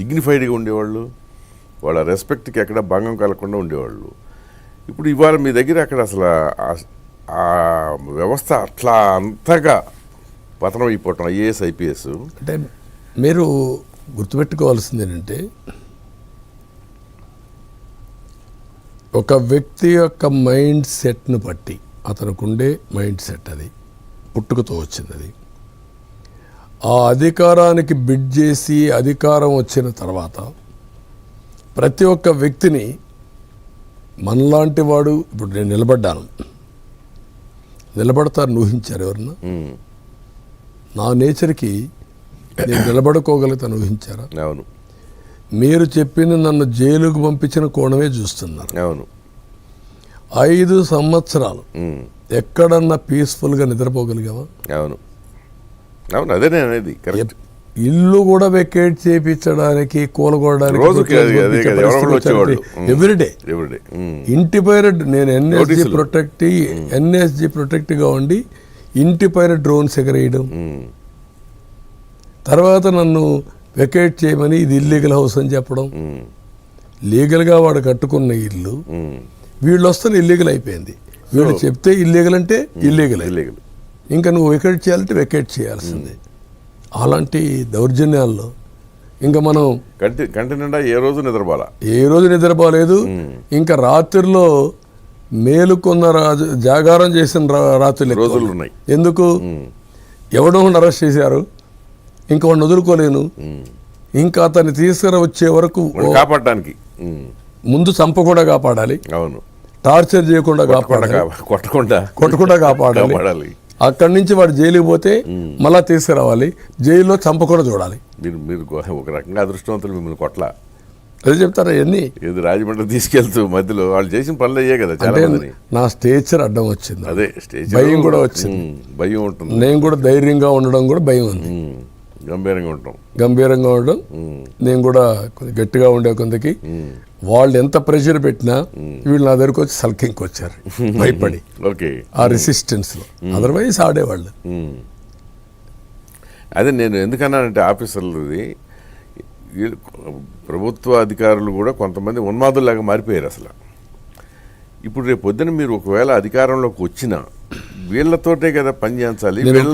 డిగ్నిఫైడ్గా ఉండేవాళ్ళు, వాళ్ళ రెస్పెక్ట్కి ఎక్కడ భంగం కలగకుండా ఉండేవాళ్ళు. ఇప్పుడు ఇవాళ మీ దగ్గర అక్కడ అసలు ఆ వ్యవస్థ అట్లా అంతగా పతనం అయిపోవటం, ఐఏఎస్ ఐపీఎస్. అంటే మీరు గుర్తుపెట్టుకోవాల్సింది ఏంటంటే, ఒక వ్యక్తి యొక్క మైండ్ సెట్ను బట్టి, అతనికి ఉండే మైండ్ సెట్ అది పుట్టుకతో వచ్చింది. అది ఆ అధికారానికి బిడ్ చేసి అధికారం వచ్చిన తర్వాత ప్రతి ఒక్క వ్యక్తిని, మనలాంటి వాడు ఇప్పుడు నేను నిలబడతారని ఊహించారు ఎవరన్నా? నా నేచర్కి నేను నిలబడుకోగలుగుతాను ఊహించారా? అవును. మీరు చెప్పింది నన్ను జైలుకు పంపించిన కోణమే చూస్తున్నారు. అవును. 5 సంవత్సరాలు ఎక్కడన్నా పీస్ఫుల్గా నిద్రపోగలిగావా? అవును. అవును, అదే నేను అనేది కరెక్ట్. ఇల్లు కూడా వెకేట్ చేయించడానికి, కూలగొడడానికి ఎవ్రీడే ఇంటి పైన నేను ఎన్ఎస్జి ప్రొటెక్ట్గా ఉండి ఇంటి పైన డ్రోన్స్ ఎగరేయడం, తర్వాత నన్ను వెకేట్ చేయమని ఇది ఇల్లీగల్ హౌస్ అని చెప్పడం. లీగల్గా వాడు కట్టుకున్న ఇల్లు వీళ్ళు వస్తే ఇల్లీగల్ అయిపోయింది. వీళ్ళు చెప్తే ఇల్లీగల్ అంటే ఇల్లీగల్. ఇంకా నువ్వు వెకేట్ చేయాలంటే వెకేట్ చేయాల్సిందే. అలాంటి దౌర్జన్యాల్లో ఇంకా మనం కంటి నిండా ఏ రోజు నిద్రపోలేదు. ఇంకా రాత్రిలో మేలుకొన్న జాగారం చేసిన రోజులు ఉన్నాయి. ఎందుకు? ఎవడో అరెస్ట్ చేశారు, ఇంకా వాడిని వదులుకోలేను, ఇంకా అతన్ని తీసుకుని వచ్చే వరకు కాపాడడానికి ముందు చంప కూడా కాపాడాలి. అవును. టార్చర్ చేయకుండా కాపాడాలి, కొట్టకుండా కాపాడాలి. అక్కడి నుంచి వాడు జైలుకి పోతే మళ్ళా తీసుకురావాలి, జైల్లో చంపకుండా చూడాలి. మీరు ఒక రకంగా అదృష్టవంతులు, మిమ్మల్ని కొట్ల అదే చెప్తారా? ఎన్ని ఏది రాజమండ్రి తీసుకెళ్తూ మధ్యలో వాళ్ళు చేసిన పనులు అయ్యే కదా చాలా మంది. నా స్టేచర్ అడ్డం వచ్చింది, అదే స్టేజ్ భయం కూడా వచ్చింది. భయం ఉంటుంది. నేను కూడా ధైర్యంగా ఉండడం కూడా భయం ఉంది. గంభీరంగా ఉండడం నేను కూడా గట్టిగా ఉండే కొందకి. వాళ్ళు ఎంత ప్రెషర్ పెట్టినా వీళ్ళు నా దగ్గరకు వచ్చి సల్కింగ్కి వచ్చారు భయపడి. ఆ రెసిస్టెన్స్ లో అదర్వైజ్ ఆడేవాళ్ళు. అదే నేను ఎందుకన్నానంటే ఆఫీసర్లది, ప్రభుత్వ అధికారులు కూడా కొంతమంది ఉన్మాదుల్లాగా మారిపోయారు అసలు. ఇప్పుడు రేపు పొద్దున మీరు ఒకవేళ అధికారంలోకి వచ్చినా వీళ్ళతోటే కదా పని చేయించాలి. వీళ్ళు